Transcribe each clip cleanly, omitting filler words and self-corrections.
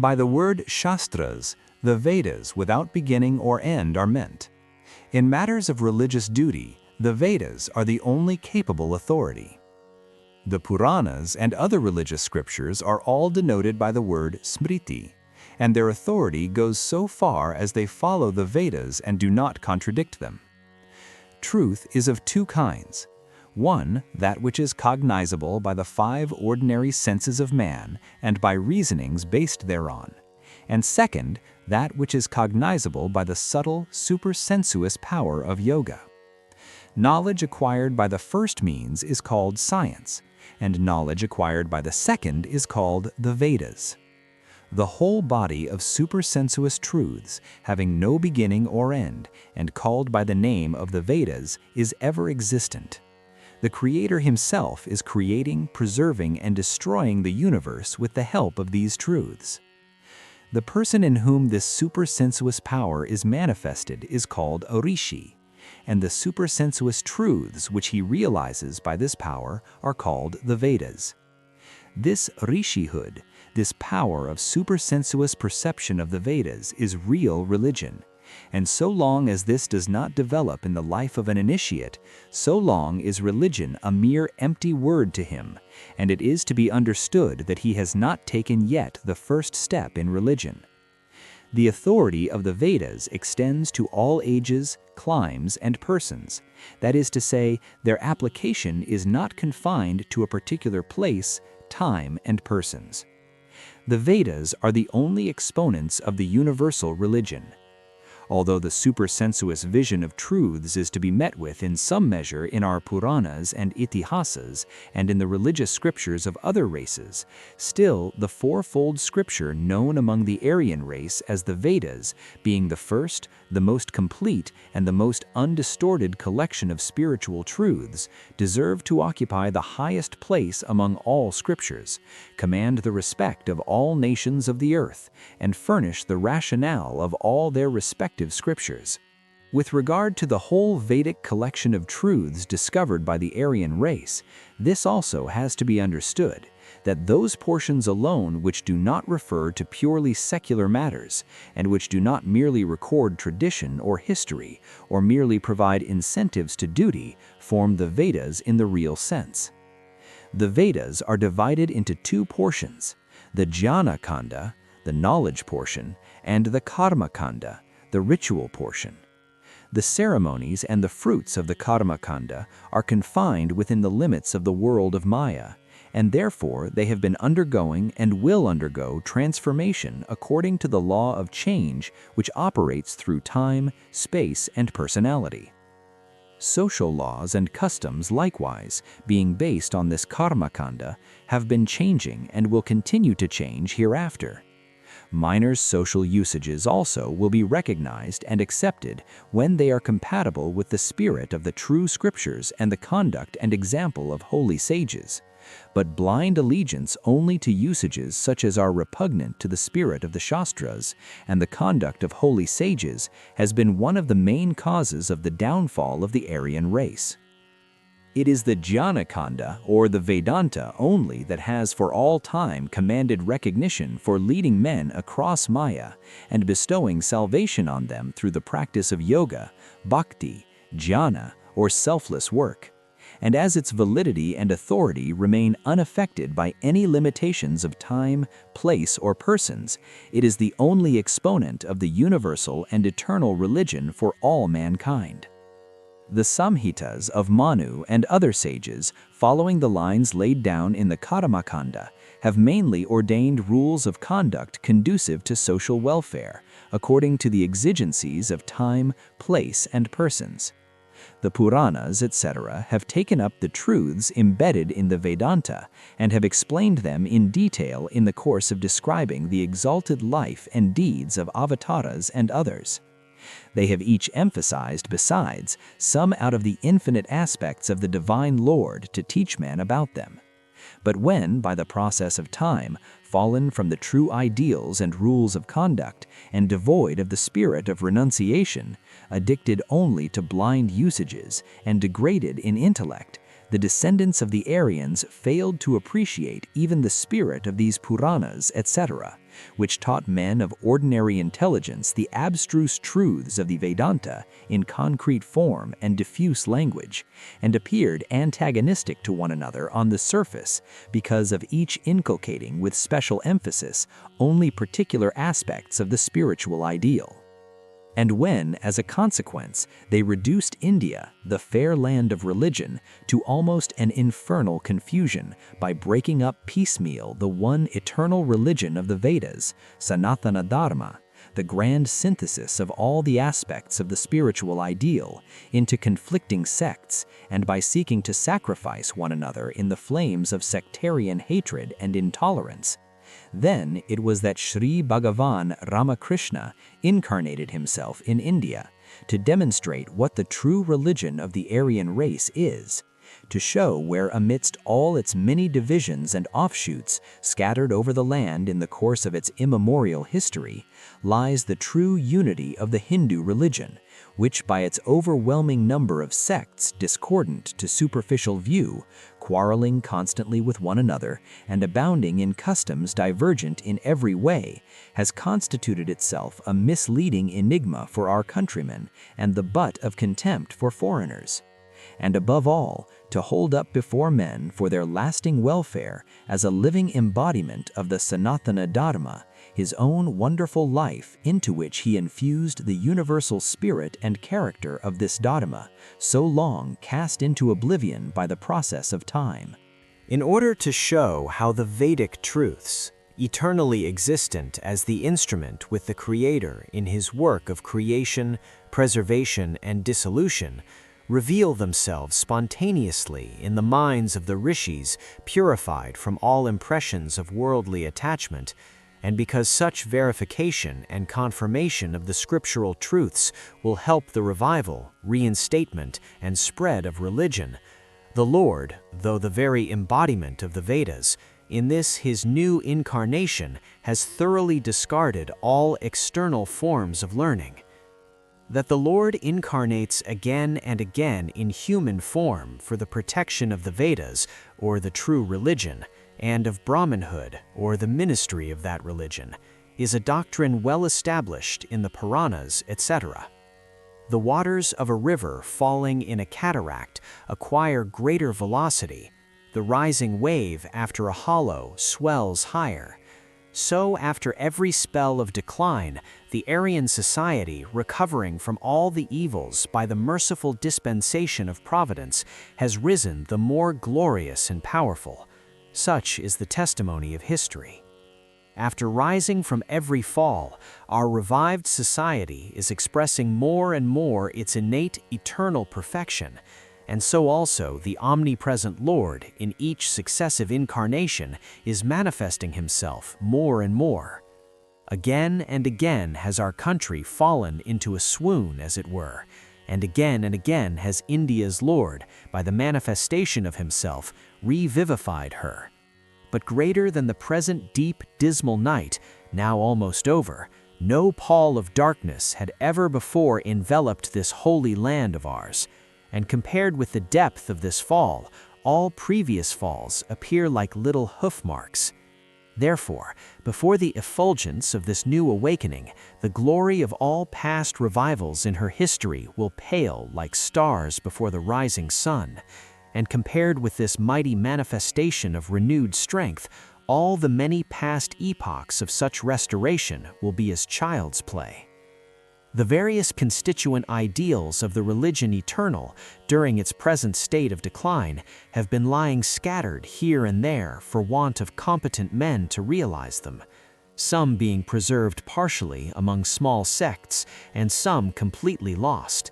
By the word Shastras, the Vedas without beginning or end are meant. In matters of religious duty, the Vedas are the only capable authority. The Puranas and other religious scriptures are all denoted by the word Smriti, and their authority goes so far as they follow the Vedas and do not contradict them. Truth is of two kinds. One, that which is cognizable by the five ordinary senses of man and by reasonings based thereon, and second, that which is cognizable by the subtle, supersensuous power of yoga. Knowledge acquired by the first means is called science, and knowledge acquired by the second is called the Vedas. The whole body of supersensuous truths, having no beginning or end, and called by the name of the Vedas, is ever existent. The Creator himself is creating, preserving, and destroying the universe with the help of these truths. The person in whom this supersensuous power is manifested is called a Rishi, and the supersensuous truths which he realizes by this power are called the Vedas. This Rishihood, this power of supersensuous perception of the Vedas, is real religion, and so long as this does not develop in the life of an initiate, so long is religion a mere empty word to him, and it is to be understood that he has not taken yet the first step in religion. The authority of the Vedas extends to all ages, climes, and persons. That is to say, their application is not confined to a particular place, time, and persons. The Vedas are the only exponents of the universal religion. Although the supersensuous vision of truths is to be met with in some measure in our Puranas and Itihasas and in the religious scriptures of other races, still the fourfold scripture known among the Aryan race as the Vedas, being the first, the most complete, and the most undistorted collection of spiritual truths, deserve to occupy the highest place among all scriptures, command the respect of all nations of the earth, and furnish the rationale of all their respective scriptures. With regard to the whole Vedic collection of truths discovered by the Aryan race, this also has to be understood, that those portions alone which do not refer to purely secular matters, and which do not merely record tradition or history, or merely provide incentives to duty, form the Vedas in the real sense. The Vedas are divided into two portions, the Jnāna-kanda, the knowledge portion, and the Karma-kanda, the ritual portion. The ceremonies and the fruits of the Karma-kanda are confined within the limits of the world of Maya, and therefore they have been undergoing and will undergo transformation according to the law of change which operates through time, space, and personality. Social laws and customs likewise, being based on this Karma-kanda, have been changing and will continue to change hereafter. Minor social usages also will be recognized and accepted when they are compatible with the spirit of the true scriptures and the conduct and example of holy sages. But blind allegiance only to usages such as are repugnant to the spirit of the Shastras and the conduct of holy sages has been one of the main causes of the downfall of the Aryan race. It is the Jnāna-kanda or the Vedanta only that has for all time commanded recognition for leading men across Maya and bestowing salvation on them through the practice of yoga, bhakti, jnana, or selfless work. And as its validity and authority remain unaffected by any limitations of time, place, or persons, it is the only exponent of the universal and eternal religion for all mankind. The Samhitas of Manu and other sages, following the lines laid down in the Karma-kanda, have mainly ordained rules of conduct conducive to social welfare, according to the exigencies of time, place, and persons. The Puranas, etc., have taken up the truths embedded in the Vedanta and have explained them in detail in the course of describing the exalted life and deeds of avatars and others. They have each emphasized, besides, some out of the infinite aspects of the Divine Lord to teach men about them. But when, by the process of time, fallen from the true ideals and rules of conduct, and devoid of the spirit of renunciation, addicted only to blind usages, and degraded in intellect, the descendants of the Aryans failed to appreciate even the spirit of these Puranas, etc., which taught men of ordinary intelligence the abstruse truths of the Vedanta in concrete form and diffuse language, and appeared antagonistic to one another on the surface because of each inculcating with special emphasis only particular aspects of the spiritual ideal. And when, as a consequence, they reduced India, the fair land of religion, to almost an infernal confusion by breaking up piecemeal the one eternal religion of the Vedas, Sanatana Dharma, the grand synthesis of all the aspects of the spiritual ideal, into conflicting sects, and by seeking to sacrifice one another in the flames of sectarian hatred and intolerance, then it was that Sri Bhagavan Ramakrishna incarnated himself in India to demonstrate what the true religion of the Aryan race is, to show where amidst all its many divisions and offshoots scattered over the land in the course of its immemorial history, lies the true unity of the Hindu religion, which by its overwhelming number of sects discordant to superficial view, quarreling constantly with one another, and abounding in customs divergent in every way, has constituted itself a misleading enigma for our countrymen and the butt of contempt for foreigners. And above all, to hold up before men for their lasting welfare as a living embodiment of the Sanatana Dharma, his own wonderful life into which he infused the universal spirit and character of this Dharma, so long cast into oblivion by the process of time. In order to show how the Vedic truths, eternally existent as the instrument with the Creator in his work of creation, preservation, and dissolution, reveal themselves spontaneously in the minds of the Rishis purified from all impressions of worldly attachment, and because such verification and confirmation of the scriptural truths will help the revival, reinstatement, and spread of religion, the Lord, though the very embodiment of the Vedas, in this his new incarnation has thoroughly discarded all external forms of learning. That the Lord incarnates again and again in human form for the protection of the Vedas, or the true religion, and of Brahmanhood, or the ministry of that religion, is a doctrine well established in the Puranas, etc. The waters of a river falling in a cataract acquire greater velocity. The rising wave after a hollow swells higher. So after every spell of decline, the Aryan society, recovering from all the evils by the merciful dispensation of Providence, has risen the more glorious and powerful. Such is the testimony of history. After rising from every fall, our revived society is expressing more and more its innate eternal perfection, and so also the omnipresent Lord in each successive incarnation is manifesting himself more and more. Again and again has our country fallen into a swoon, as it were, and again has India's Lord, by the manifestation of himself, revivified her. But greater than the present deep, dismal night, now almost over, no pall of darkness had ever before enveloped this holy land of ours, and compared with the depth of this fall, all previous falls appear like little hoof marks. Therefore, before the effulgence of this new awakening, the glory of all past revivals in her history will pale like stars before the rising sun, and compared with this mighty manifestation of renewed strength, all the many past epochs of such restoration will be as child's play. The various constituent ideals of the religion eternal, during its present state of decline, have been lying scattered here and there for want of competent men to realize them, some being preserved partially among small sects, and some completely lost.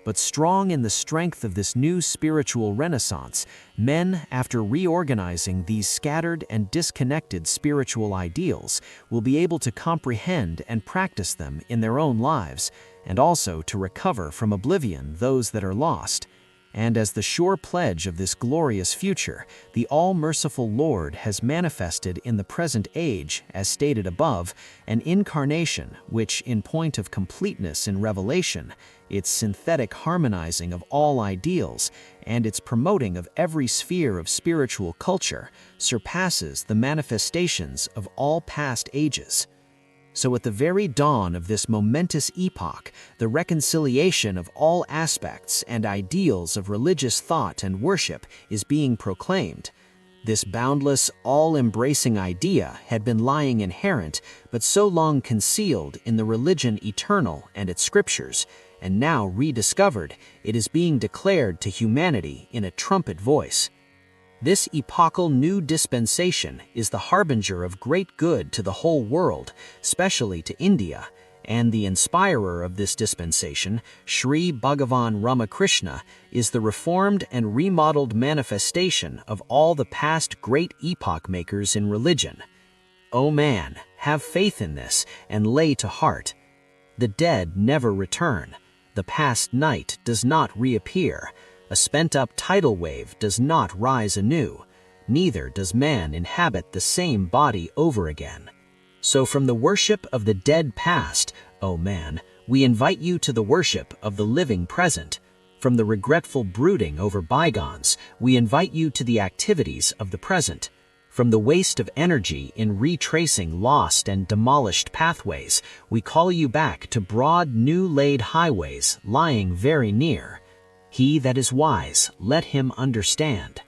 But strong in the strength of this new spiritual renaissance, men, after reorganizing these scattered and disconnected spiritual ideals, will be able to comprehend and practice them in their own lives, and also to recover from oblivion those that are lost. And as the sure pledge of this glorious future, the all-merciful Lord has manifested in the present age, as stated above, an incarnation which, in point of completeness in revelation, its synthetic harmonizing of all ideals, and its promoting of every sphere of spiritual culture, surpasses the manifestations of all past ages. So at the very dawn of this momentous epoch, the reconciliation of all aspects and ideals of religious thought and worship is being proclaimed. This boundless, all-embracing idea had been lying inherent, but so long concealed in the religion eternal and its scriptures, and now rediscovered, it is being declared to humanity in a trumpet voice. This epochal new dispensation is the harbinger of great good to the whole world, especially to India, and the inspirer of this dispensation, Sri Bhagavan Ramakrishna, is the reformed and remodeled manifestation of all the past great epoch makers in religion. O man, have faith in this and lay to heart. The dead never return. The past night does not reappear. A spent-up tidal wave does not rise anew, neither does man inhabit the same body over again. So from the worship of the dead past, O man, we invite you to the worship of the living present. From the regretful brooding over bygones, we invite you to the activities of the present. From the waste of energy in retracing lost and demolished pathways, we call you back to broad, new-laid highways lying very near. He that is wise, let him understand.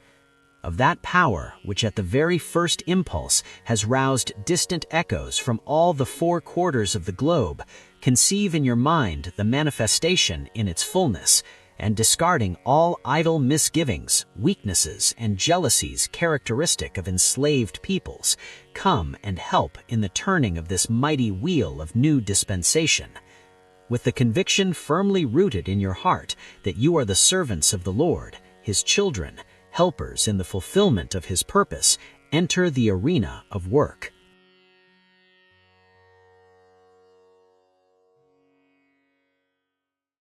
Of that power which at the very first impulse has roused distant echoes from all the four quarters of the globe, conceive in your mind the manifestation in its fullness, and discarding all idle misgivings, weaknesses, and jealousies characteristic of enslaved peoples, come and help in the turning of this mighty wheel of new dispensation. With the conviction firmly rooted in your heart that you are the servants of the Lord, His children, helpers in the fulfillment of His purpose, enter the arena of work.